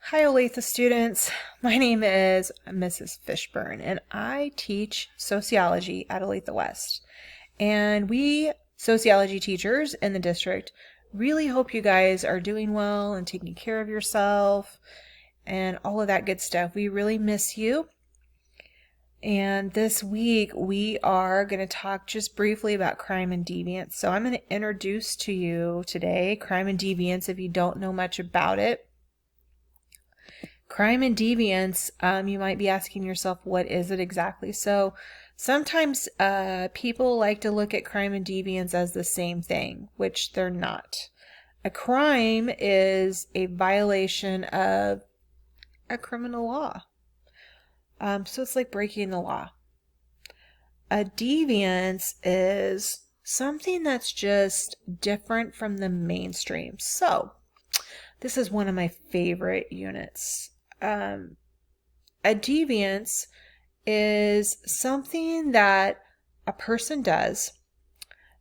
Hi, Olathe students. My name is Mrs. Fishburne, and I teach sociology at Olathe West. And we sociology teachers in the district really hope you guys are doing well and taking care of yourself and all of that good stuff. We really miss you. And this week we are going to talk just briefly about crime and deviance. So I'm going to introduce to you today crime and deviance if you don't know much about it. Crime and deviance, you might be asking yourself, what is it exactly? So sometimes people like to look at crime and deviance as the same thing, which they're not. A crime is a violation of a criminal law. So it's like breaking the law. A deviance is something that's just different from the mainstream. So this is one of my favorite units. A deviance is something that a person does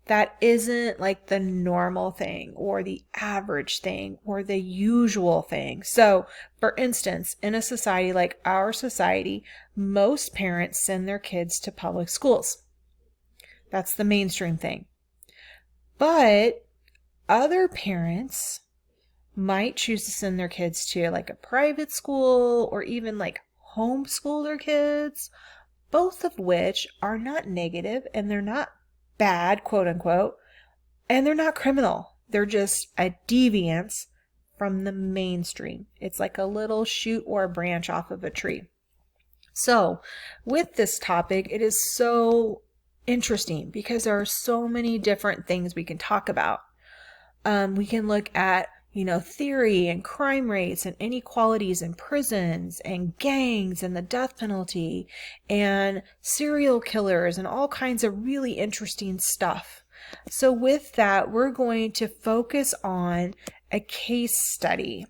that isn't like the normal thing or the average thing or the usual thing. So, for instance, in a society like our society, most parents send their kids to public schools. That's the mainstream thing. But other parents might choose to send their kids to like a private school or even like homeschool their kids, both of which are not negative and they're not bad, quote unquote, and they're not criminal. They're just a deviance from the mainstream. It's like a little shoot or a branch off of a tree. So with this topic, it is so interesting because there are so many different things we can talk about. We can look at theory and crime rates and inequalities in prisons and gangs and the death penalty and serial killers and all kinds of really interesting stuff. So with that, we're going to focus on a case study.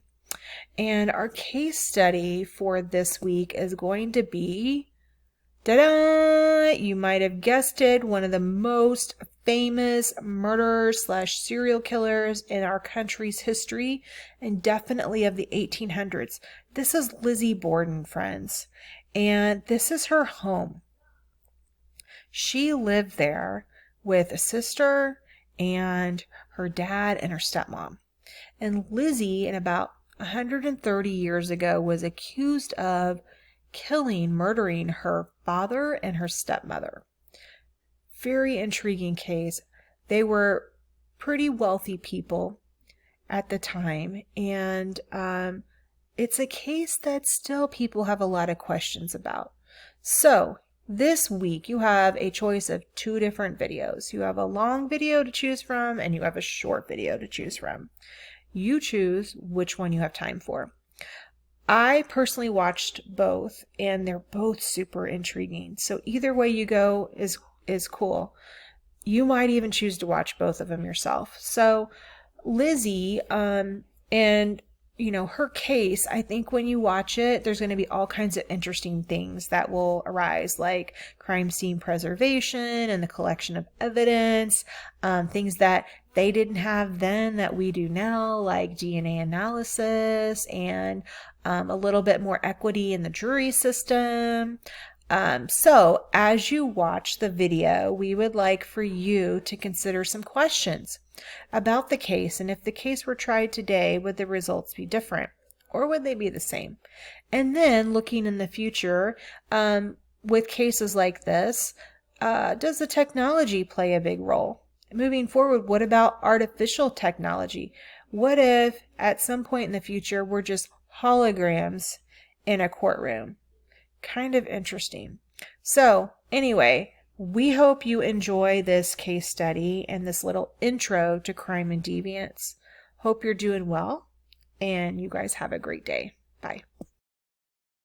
And our case study for this week is going to be, ta-da! You might have guessed it, one of the most famous murderers / serial killers in our country's history, and definitely of the 1800s. This is Lizzie Borden, friends, and this is her home. She lived there with a sister and her dad and her stepmom. And Lizzie, in about 130 years ago, was accused of murdering her father and her stepmother. Very intriguing case. They were pretty wealthy people at the time, and it's a case that still people have a lot of questions about. So this week you have a choice of two different videos. You have a long video to choose from and you have a short video to choose from. You choose which one you have time for. I personally watched both and they're both super intriguing. So either way you go is cool. You might even choose to watch both of them yourself. So Lizzie, and her case, I think when you watch it, there's going to be all kinds of interesting things that will arise, like crime scene preservation and the collection of evidence, things that they didn't have then that we do now, like DNA analysis and a little bit more equity in the jury system. So as you watch the video, we would like for you to consider some questions about the case, and if the case were tried today, would the results be different or would they be the same? And then looking in the future, with cases like this, does the technology play a big role? Moving forward, what about artificial technology? What if at some point in the future we're just holograms in a courtroom? Kind of interesting. So anyway, we hope you enjoy this case study and this little intro to crime and deviance. Hope you're doing well and you guys have a great day. Bye.